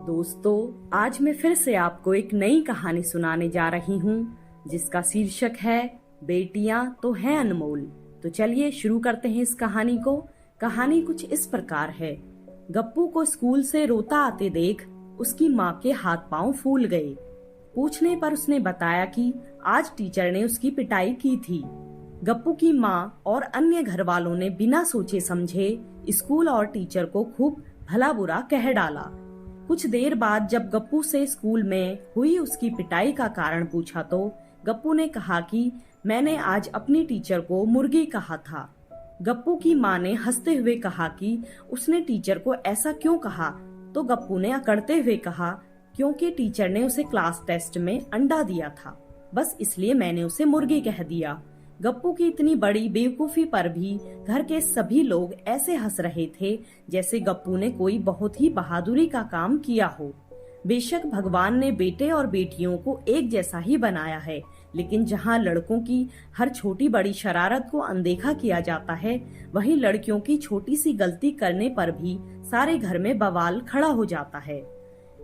दोस्तों, आज मैं फिर से आपको एक नई कहानी सुनाने जा रही हूँ जिसका शीर्षक है बेटियां तो हैं अनमोल। तो चलिए शुरू करते हैं इस कहानी को। कहानी कुछ इस प्रकार है। गप्पू को स्कूल से रोता आते देख उसकी माँ के हाथ पांव फूल गए। पूछने पर उसने बताया कि आज टीचर ने उसकी पिटाई की थी। गप्पू की माँ और अन्य घर वालों ने बिना सोचे समझे स्कूल और टीचर को खूब भला बुरा कह डाला। कुछ देर बाद जब गप्पू से स्कूल में हुई उसकी पिटाई का कारण पूछा तो गप्पू ने कहा कि मैंने आज अपनी टीचर को मुर्गी कहा था। गप्पू की माँ ने हंसते हुए कहा कि उसने टीचर को ऐसा क्यों कहा, तो गप्पू ने अकड़ते हुए कहा क्योंकि टीचर ने उसे क्लास टेस्ट में अंडा दिया था, बस इसलिए मैंने उसे मुर्गी कह दिया। गप्पू की इतनी बड़ी बेवकूफी पर भी घर के सभी लोग ऐसे हंस रहे थे जैसे गप्पू ने कोई बहुत ही बहादुरी का काम किया हो। बेशक भगवान ने बेटे और बेटियों को एक जैसा ही बनाया है, लेकिन जहाँ लड़कों की हर छोटी बड़ी शरारत को अनदेखा किया जाता है, वहीं लड़कियों की छोटी सी गलती करने पर भी सारे घर में बवाल खड़ा हो जाता है।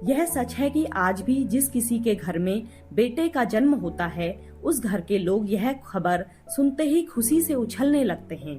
यह सच है कि आज भी जिस किसी के घर में बेटे का जन्म होता है, उस घर के लोग यह खबर सुनते ही खुशी से उछलने लगते हैं।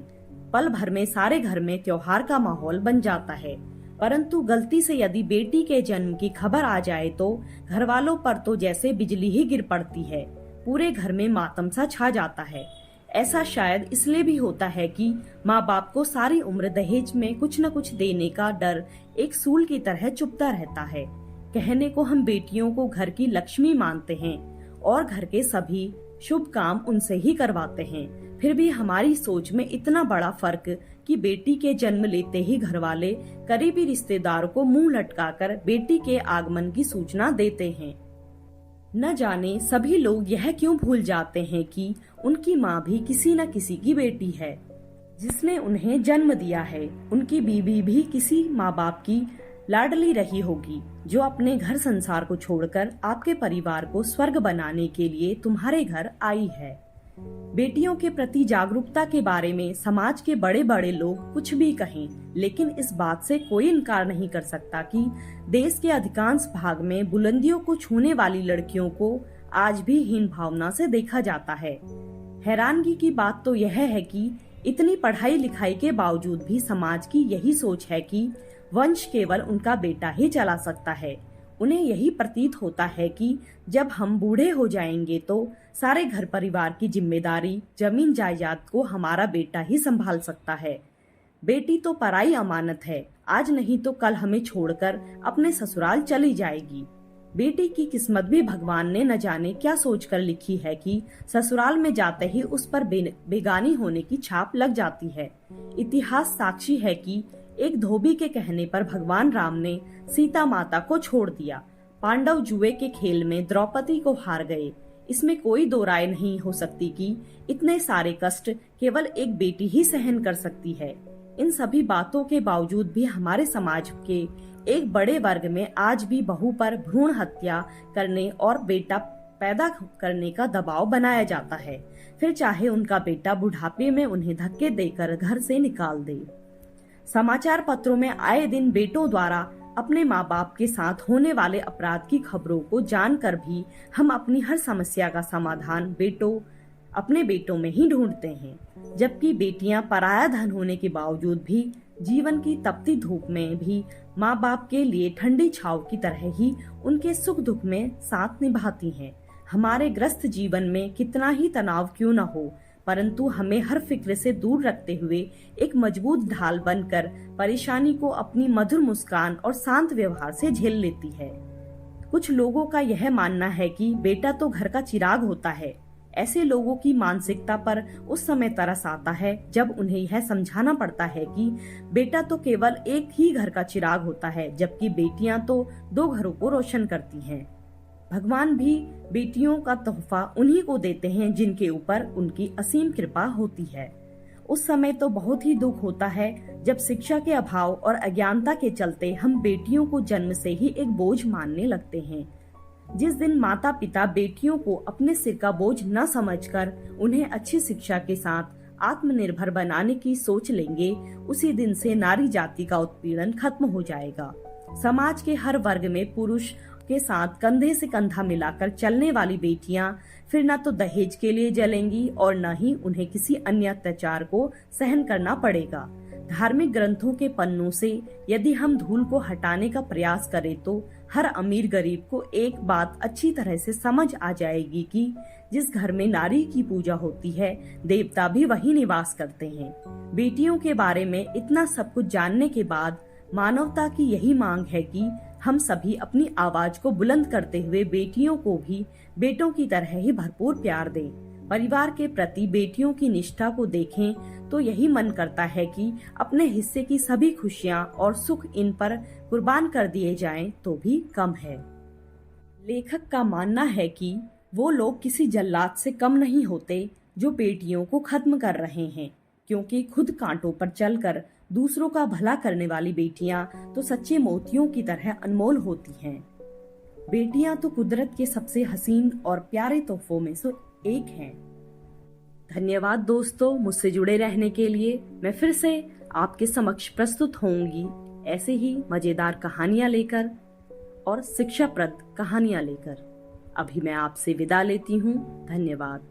पल भर में सारे घर में त्योहार का माहौल बन जाता है। परंतु गलती से यदि बेटी के जन्म की खबर आ जाए तो घर वालों पर तो जैसे बिजली ही गिर पड़ती है। पूरे घर में मातम सा छा जाता है। ऐसा शायद इसलिए भी होता है कि माँ बाप को सारी उम्र दहेज में कुछ न कुछ देने का डर एक सूल की तरह चुभता रहता है। कहने को हम बेटियों को घर की लक्ष्मी मानते हैं और घर के सभी शुभ काम उनसे ही करवाते हैं, फिर भी हमारी सोच में इतना बड़ा फर्क कि बेटी के जन्म लेते ही घर वाले करीबी रिश्तेदारों को मुंह लटकाकर बेटी के आगमन की सूचना देते हैं। न जाने सभी लोग यह क्यों भूल जाते हैं कि उनकी माँ भी किसी न किसी की बेटी है जिसने उन्हें जन्म दिया है। उनकी बीवी भी किसी माँ बाप की लाडली रही होगी जो अपने घर संसार को छोड़कर आपके परिवार को स्वर्ग बनाने के लिए तुम्हारे घर आई है। बेटियों के प्रति जागरूकता के बारे में समाज के बड़े बड़े लोग कुछ भी कहें, लेकिन इस बात से कोई इनकार नहीं कर सकता कि देश के अधिकांश भाग में बुलंदियों को छूने वाली लड़कियों को आज भी हीन भावना से देखा जाता है। हैरानगी की बात तो यह है कि इतनी पढ़ाई लिखाई के बावजूद भी समाज की यही सोच है कि वंश केवल उनका बेटा ही चला सकता है। उन्हें यही प्रतीत होता है कि जब हम बूढ़े हो जाएंगे तो सारे घर परिवार की जिम्मेदारी जमीन जायदाद को हमारा बेटा ही संभाल सकता है। बेटी तो पराई अमानत है, आज नहीं तो कल हमें छोड़कर अपने ससुराल चली जाएगी। बेटी की किस्मत भी भगवान ने न जाने क्या सोचकर लिखी है कि ससुराल में जाते ही उस पर बेगानी होने की छाप लग जाती है। इतिहास साक्षी है कि एक धोबी के कहने पर भगवान राम ने सीता माता को छोड़ दिया। पांडव जुए के खेल में द्रौपदी को हार गए। इसमें कोई दो राय नहीं हो सकती कि इतने सारे कष्ट केवल एक बेटी ही सहन कर सकती है। इन सभी बातों के बावजूद भी हमारे समाज के एक बड़े वर्ग में आज भी बहू पर भ्रूण हत्या करने और बेटा पैदा करने का दबाव बनाया जाता है, फिर चाहे उनका बेटा बुढ़ापे में उन्हें धक्के देकर घर से निकाल दे। समाचार पत्रों में आए दिन बेटों द्वारा अपने माँ बाप के साथ होने वाले अपराध की खबरों को जानकर भी हम अपनी हर समस्या का समाधान अपने बेटों में ही ढूंढते हैं, जबकि बेटियां पराया धन होने के बावजूद भी जीवन की तपती धूप में भी माँ बाप के लिए ठंडी छांव की तरह ही उनके सुख दुख में साथ निभाती हैं। हमारे ग्रस्त जीवन में कितना ही तनाव क्यों न हो, परंतु हमें हर फिक्र से दूर रखते हुए एक मजबूत ढाल बनकर परेशानी को अपनी मधुर मुस्कान और शांत व्यवहार से झेल लेती है। कुछ लोगों का यह मानना है कि बेटा तो घर का चिराग होता है। ऐसे लोगों की मानसिकता पर उस समय तरस आता है जब उन्हें यह समझाना पड़ता है कि बेटा तो केवल एक ही घर का चिराग होता है, जबकि बेटियां तो दो घरों को रोशन करती हैं। भगवान भी बेटियों का तोहफा उन्हीं को देते हैं जिनके ऊपर उनकी असीम कृपा होती है। उस समय तो बहुत ही दुख होता है जब शिक्षा के अभाव और अज्ञानता के चलते हम बेटियों को जन्म से ही एक बोझ मानने लगते हैं। जिस दिन माता पिता बेटियों को अपने सिर का बोझ न समझकर उन्हें अच्छी शिक्षा के साथ आत्मनिर्भर बनाने की सोच लेंगे, उसी दिन से नारी जाति का उत्पीड़न खत्म हो जाएगा। समाज के हर वर्ग में पुरुष के साथ कंधे से कंधा मिलाकर चलने वाली बेटियां फिर न तो दहेज के लिए जलेंगी और न ही उन्हें किसी अन्य अत्याचार को सहन करना पड़ेगा। धार्मिक ग्रंथों के पन्नों से यदि हम धूल को हटाने का प्रयास करें तो हर अमीर गरीब को एक बात अच्छी तरह से समझ आ जाएगी कि जिस घर में नारी की पूजा होती है, देवता भी वही निवास करते हैं। बेटियों के बारे में इतना सब कुछ जानने के बाद मानवता की यही मांग है कि हम सभी अपनी आवाज को बुलंद करते हुए बेटियों को भी बेटों की तरह ही भरपूर प्यार दें। परिवार के प्रति बेटियों की निष्ठा को देखें तो यही मन करता है कि अपने हिस्से की सभी खुशियां और सुख इन पर कुर्बान कर दिए जाएं तो भी कम है। लेखक का मानना है कि वो लोग किसी जल्लाद से कम नहीं होते जो बेटियों को खत्म कर रहे हैं, क्योंकि खुद कांटों पर चलकर दूसरों का भला करने वाली बेटियां तो सच्चे मोतियों की तरह अनमोल होती हैं। बेटियां तो कुदरत के सबसे हसीन और प्यारे तोहफों में से एक हैं। धन्यवाद दोस्तों, मुझसे जुड़े रहने के लिए। मैं फिर से आपके समक्ष प्रस्तुत होंगी ऐसे ही मजेदार कहानियां लेकर और शिक्षाप्रद कहानियां लेकर। अभी मैं आपसे विदा लेती हूँ। धन्यवाद।